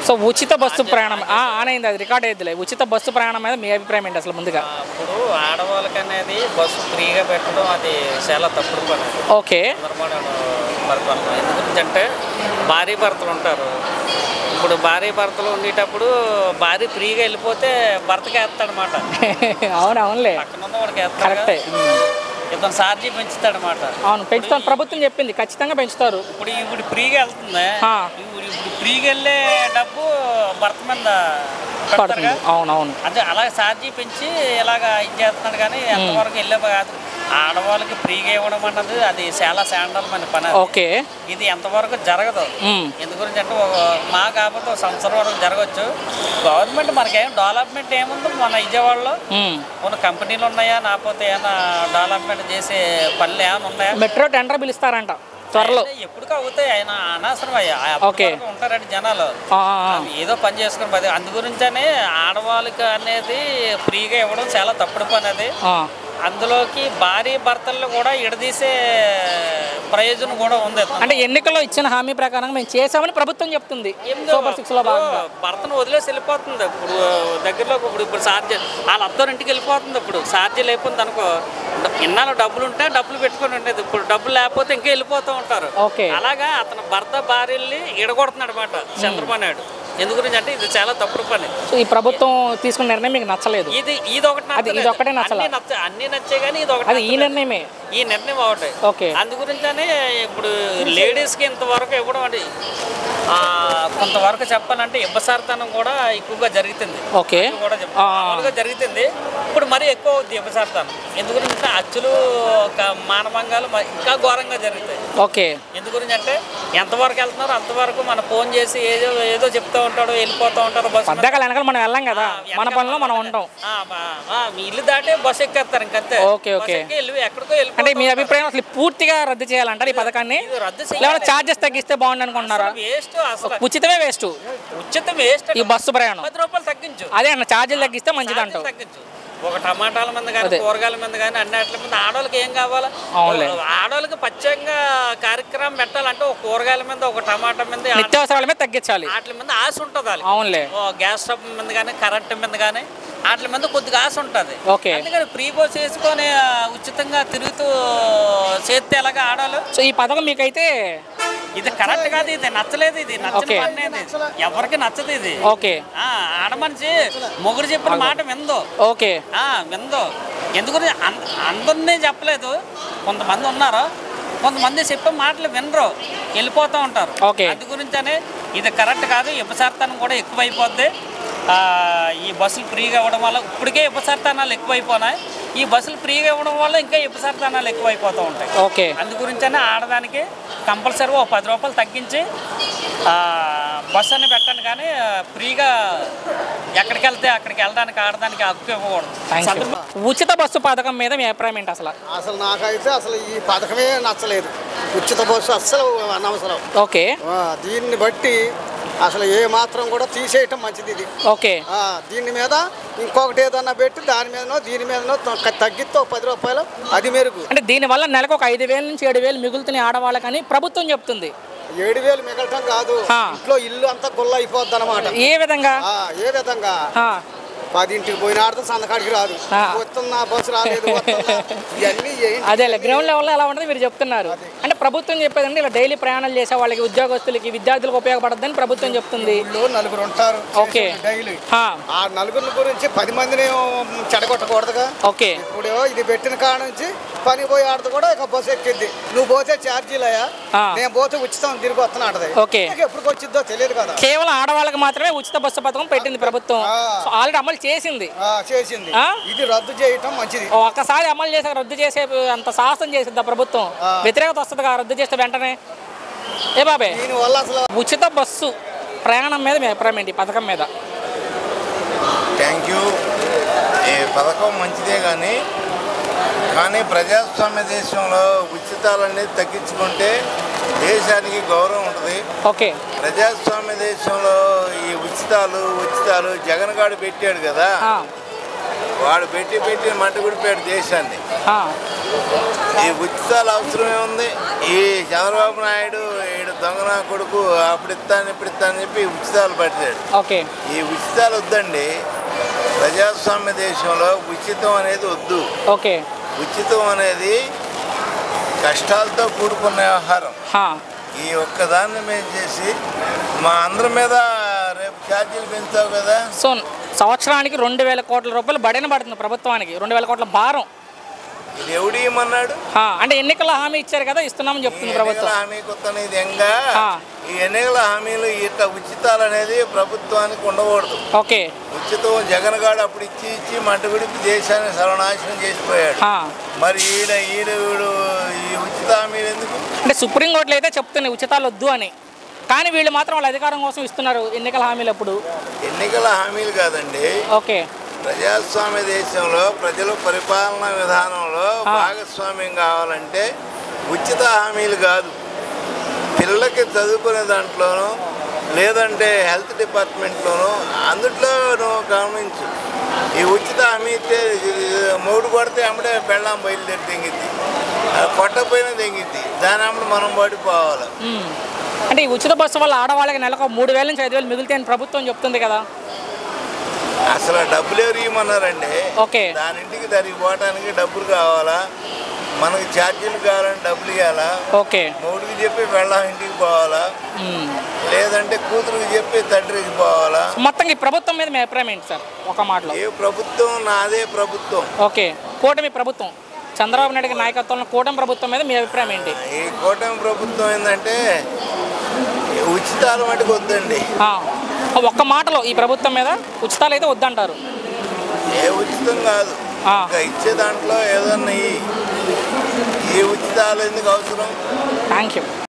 So ఉచిత bus ప్రయాణం on అయింది, అది రికార్డ్ అయ్యిద్దిలే. ఉచిత బస్సు ప్రయాణం మీద మీ అభిప్రాయం ఏంటి అసలు ముందుగా? ఇప్పుడు ఆడవాళ్ళకి అనేది బస్సు ఫ్రీగా పెట్టడం అది చాలా తప్పుడు పని. ఓకే. ఎందుకంటే భార్య భర్తలు ఉంటారు. ఇప్పుడు భార్య భర్తలు ఉండేటప్పుడు భార్య ఫ్రీగా వెళ్ళిపోతే భర్తకి వేస్తాడనమాట. అవునవునులే, పక్కన ఉన్న వాడికి వేస్తాడు. ఇతను ఛార్జీ పెంచుతాడనమాట. అవును, పెంచుతాను, ప్రభుత్వం చెప్పింది ఖచ్చితంగా పెంచుతారు. ఇప్పుడు ఫ్రీగా వెళ్తుంది, ఇప్పుడు ఫ్రీగా వెళ్ళే డబ్బు భర్త మీద పడుతుంది. అవునవును, అదే అలా ఛార్జీ పెంచి ఇలాగా ఇది చేస్తున్నాడు. కానీ ఎంతవరకు వెళ్ళే కాదు. ఆడవాళ్ళకి ఫ్రీగా ఇవ్వడం అన్నది అది చాలా శాండల్మైన పని. ఓకే, ఇది ఎంతవరకు జరగదు. ఎందుగురించి అంటే మా కాకపోతే ఒక సంవత్సరం వరకు జరగచ్చు. గవర్నమెంట్ మనకేం డెవలప్మెంట్ ఏముంది? మన విజయవాడలో కొన్ని కంపెనీలు ఉన్నాయా, లేకపోతే ఏమైనా డెవలప్మెంట్ చేసే పనులు ఏమైనా ఉన్నాయా? మెట్రో టెండర్ పిలుస్తారంట త్వరలో. ఎప్పుడు అవుతాయి? ఆయన అనవసరం అయ్యా ఉంటారండి జనాలు, ఏదో పని చేసుకుని. అందు గురించనే ఆడవాళ్ళకి అనేది ఫ్రీగా ఇవ్వడం చాలా తప్పుడు పని. అది అందులోకి భార్య భర్తల్లో కూడా ఇడదీసే ప్రయోజనం కూడా ఉంది. అంటే ఎన్నికల్లో ఇచ్చిన హామీ ప్రకారం మేము చేసామని ప్రభుత్వం చెప్తుంది. భర్తను వదిలేసి వెళ్ళిపోతుంది. ఇప్పుడు దగ్గరలో ఇప్పుడు ఛార్జీ వాళ్ళ అత్తోరింటికి వెళ్ళిపోతుంది. ఇప్పుడు ఛార్జీ లేకపోతే అనుకో, ఇన్నాళ్ళు డబ్బులు ఉంటే డబ్బులు పెట్టుకొని ఉండేది. ఇప్పుడు డబ్బులు లేకపోతే ఇంకా వెళ్ళిపోతూ ఉంటారు. అలాగా అతను భర్త భార్యల్ని ఇడగొడుతున్నాడు అనమాట చంద్రబాబు నాయుడు. ఎందుగురించి అంటే ఇది చాలా తప్పుడు పని. ఈ ప్రభుత్వం తీసుకున్న నిర్ణయం మీకు నచ్చలేదు? ఇది ఒకటే నచ్చలేదు. అన్ని నచ్చే కానీ ఇది ఒకటి, ఈ నిర్ణయమే, ఈ నిర్ణయం ఒకటే. ఓకే. అందుగురించనే ఇప్పుడు లేడీస్కి ఇంతవరకు ఇవ్వడం అంటే కొంతవరకు చెప్పాలంటే ఇబ్బసారితనం కూడా ఎక్కువగా జరుగుతుంది. ఓకే, కూడా జరుగుతుంది. ఇప్పుడు మరీ ఎక్కువ అవుతుంది ఇబ్బసారితనం. ఎందుకంటే అచ్చులు మానభంగాలు ఇంకా ఘోరంగా జరుగుతాయి. ఓకే. ఎందుగురించి అంటే ఎంతవరకు వెళ్తున్నారో అంతవరకు మన ఫోన్ చేసి ఏదో చెప్తూ ఉంటాడు, వెళ్ళిపోతూ ఉంటారు. మనం వెళ్ళాం కదా, మన పనిలో మనం ఉంటాం. మీ ఇల్లు దాటే బస్సు ఎక్కేస్తారు ఇంకంతే. Okay, okay. ఎక్కడికో అంటే మీ అభిప్రాయం అసలు పూర్తిగా రద్దు చేయాలంటారు ఈ పథకాన్ని? లేకపోతే చార్జెస్ తగ్గిస్తే బాగుంది అనుకుంటున్నారా? ఉచితమే వేస్ట్. ఉచితం వేస్ట్. ఈ బస్సు ప్రయాణం 10 రూపాయలు తగ్గించు. అదే అన్న, ఛార్జీలు తగ్గిస్తే మంచిది అంటావు. తగ్గించు. ఒక టమాటాల మీద కానీ, కూరగాయల మీద కానీ, అన్నిటి మీద ఆడవాళ్ళకి ఏం కావాలా? ఆడవాళ్ళకి ప్రత్యేకంగా కార్యక్రమం పెట్టాలంటే ఒక కూరగాయల మీద, ఒక టమాటా మీద, నిత్యావసరాల మీద తగ్గించాలి. వాటి మీద ఆశ ఉంటుంది. అవునులే. గ్యాస్ స్టవ్ మీద కానీ, కరెంట్ మీద కానీ వాటి మీద కొద్దిగా ఆశ ఉంటుంది. అందుకని ఫ్రీ బస్ వేసుకొని ఉచితంగా తిరుగుతూ చేస్తే ఎలాగా ఆడాలి? సో ఈ పథకం మీకైతే ఇది కరెక్ట్ కాదు, ఇది నచ్చలేదు, ఇది నచ్చలేదు, ఎవరికి నచ్చదు ఇది. ఓకే. ఆడమనిషి మొగుడు చెప్పిన మాట విందో. ఓకే, విందో. ఎందుకని అందరినీ చెప్పలేదు, కొంతమంది ఉన్నారు, కొంతమంది చెప్పే మాటలు వినరు, వెళ్ళిపోతూ ఉంటారు. అందు గురించనే ఇది కరెక్ట్ కాదు. ఉపసర్తనం కూడా ఎక్కువైపోద్ది. ఈ బస్సులు ఫ్రీగా ఇవ్వడం వల్ల ఇప్పటికే ఉపసర్తనాలు ఎక్కువైపోయినాయి. ఈ బస్సులు ఫ్రీగా ఇవ్వడం వల్ల ఇంకా ఉపసర్తనాలు ఎక్కువైపోతూ ఉంటాయి. ఓకే. అందు గురించనే ఆడదానికి కంపల్సరీగా 10 రూపాయలు తగ్గించి బస్సు అని పెట్టండి. కానీ ఫ్రీగా ఎక్కడికి వెళ్తే అక్కడికి వెళ్ళడానికి ఆడదానికి హక్కు ఇవ్వకూడదు. ఉచిత బస్సు పథకం మీద మీ అభిప్రాయం ఏంటి అసలు? అసలు నాకైతే అసలు ఈ పథకమే నచ్చలేదు. ఉచిత బస్సు అస్సలు అనవసరం. ఓకే. దీన్ని బట్టి అసలు ఏ మాత్రం కూడా తీసేయటం మంచిది ఇది. ఓకే. దీని మీద ఇంకొకటి ఏదన్నా పెట్టి దాని మీదనో దీని మీదనో తగ్గితే 10 రూపాయలు, అది మెరుగు. అంటే దీనివల్ల నెలకు ఒక 5,000 నుంచి 7,000 మిగులుతున్నాయి ఆడవాళ్ళకని ప్రభుత్వం చెప్తుంది. 7,000 మిగలటం కాదు, ఇంట్లో ఇల్లు అంతా గుల్ల అయిపోద్ది అనమాట. ఏ విధంగా? 10ంటికి పోయిన ఆడతా సందకాడికి రాదు, వస్తున్నా బస్సు రాలేదు, ఇవన్నీ అదేలే గ్రౌండ్ లెవెల్లో ఎలా ఉంటుంది మీరు చెప్తున్నారు. అంటే ప్రభుత్వం చెప్పేదంటే ఇలా డైలీ ప్రయాణాలు చేసే వాళ్ళకి, ఉద్యోగస్తులకి, విద్యార్థులకు ఉపయోగపడద్దని ప్రభుత్వం చెప్తుంది. 4 ఉంటారు. ఓకే. డైలీ ఆ 4 గురించి 10 మందిని చెడగొట్టకూడదుగా. ఓకే. ఇప్పుడు ఇది పెట్టిన కాడ నుంచి పని పోయి ఆడదు కూడా ఇక బస్సు ఎక్కిద్ది. నువ్వు పోతే ఛార్జీలయ్యా, నేను పోతే ఉచితం తిరిగి వస్తున్నాడు. ఓకే. ఎప్పుడు వచ్చిద్దో తెలియదు కదా. కేవలం ఆడవాళ్ళకి మాత్రమే ఉచిత బస్సు పథకం పెట్టింది ప్రభుత్వం. ఆల్రెడీ అమలు చేసింది. ఇది రద్దు చేయటం మంచిది. ఒక్కసారి అమలు చేసే రద్దు చేసే అంత సాహసం చేసింది ప్రభుత్వం. వ్యతిరేకత వస్తుంది కదా రద్దు చేస్తే వెంటనే. ఏ బాబే, దీనివల్ల అసలు ఉచిత బస్సు ప్రయాణం మీద మీ అభిప్రాయం ఏంటి పథకం మీద? Thank you. ఈ పథకం మంచిదే కానీ ప్రజాస్వామ్య దేశంలో ఉచితాలనేది తగ్గించుకుంటే దేశానికి గౌరవం ఉంటుంది. ఓకే. ప్రజాస్వామ్య దేశంలో ఈ ఉచితాలు జగన్ గారు పెట్టాడు కదా, వాడు పెట్టి మట్టుకుడిపోయాడు దేశాన్ని. ఈ ఉచితాలు అవసరమే ఉంది. ఈ చంద్రబాబు నాయుడు దొంగన కొడుకు అప్పుడు ఇస్తాను ఇప్పుడు ఇస్తాను అని చెప్పి ఉచితాలు పట్టాడు. ఓకే, ఈ ఉచితాలు వద్దండి. ప్రజాస్వామ్య దేశంలో ఉచితం అనేది వద్దు. ఓకే, ఉచితం అనేది కష్టాలతో కూడుకున్న వ్యవహారం. ఈ ఒక్కదాన్ని మేము చేసి మా అందరి మీద రేపు ఛార్జీలు పెంచావు కదా. సో సంవత్సరానికి 2,000 కోట్ల రూపాయలు బడైన పడుతుంది ప్రభుత్వానికి, 2,000 కోట్ల భారం. ఇది ఎవడు ఇమ్మన్నాడు? అంటే ఎన్నికల హామీ ఇచ్చారు కదా, ఇస్తున్నామని చెప్తుంది ప్రభుత్వం. హామీ కొత్తనేది ఎంగా ఈ ఎన్నికల హామీలు ఇట్లా ఉచితాలు అనేది ప్రభుత్వానికి ఉండకూడదు. ఓకే, ఉచితం జగన్ గారు అప్పుడు ఇచ్చి మట్టుగుడిపి దేశాన్ని సర్వనాశనం చేసిపోయాడు. మరి వీడు ఈ ఉచిత హామీలు ఎందుకు? అంటే సుప్రీంకోర్టులో అయితే చెప్తున్నాయి ఉచితాలు వద్దు అని, కానీ వీళ్ళు మాత్రం వాళ్ళ అధికారం కోసం ఇస్తున్నారు ఎన్నికల హామీలు. అప్పుడు ఎన్నికల హామీలు కాదండి. ఓకే, ప్రజాస్వామ్య దేశంలో ప్రజల పరిపాలనా విధానంలో భాగస్వామ్యం కావాలంటే ఉచిత హామీలు కాదు. పిల్లలకి చదువుకునే దాంట్లోనూ లేదంటే హెల్త్ డిపార్ట్మెంట్లోనూ అందుట్లో నువ్వు గమనించు. ఈ ఉచిత హామీ ఇస్తే మూడు కొడితే అమ్మడే పెళ్ళాం బయలుదేరి తెంగిద్ది, కొట్టపోయినా తెంగిద్ది, దాని అమ్మడు మనం పడిపోవాలి. అంటే ఈ ఉచిత బస్సు వల్ల ఆడవాళ్ళకి నెలకు 3,000 నుంచి 5,000 మిగులుతాయని ప్రభుత్వం చెప్తుంది కదా. అసలు డబ్బులు ఎవరు ఇవ్వమన్నారండి? ఓకే, దాని ఇంటికి దానికి పోవడానికి డబ్బులు కావాలా, మనకి ఛార్జీలు కావాలని డబ్బులు ఇవ్వాలా. ఓకే, మూడుకి చెప్పి వెళ్ళాం ఇంటికి పోవాలా, లేదంటే కూతురికి చెప్పి తండ్రికి పోవాలా. మొత్తం ఈ ప్రభుత్వం మీద మీ అభిప్రాయం ఏంటి సార్ ఒక మాటలో? ఏ ప్రభుత్వం? నాదే ప్రభుత్వం. ఓకే, కూటమి ప్రభుత్వం, చంద్రబాబు నాయుడు గారి నాయకత్వంలో కూటమి ప్రభుత్వం మీద మీ అభిప్రాయం ఏంటి? ఈ కూటమి ప్రభుత్వం ఏంటంటే ఉచితాలు మటుకు వద్దండి. ఒక్క మాటలో ఈ ప్రభుత్వం మీద ఉచితాలు అయితే వద్దంటారు. ఏ ఉచితం కాదు, ఇంకా ఇచ్చే దాంట్లో ఏదన్నా ఈ ఉచితాలు ఎందుకు అవసరం? Thank you.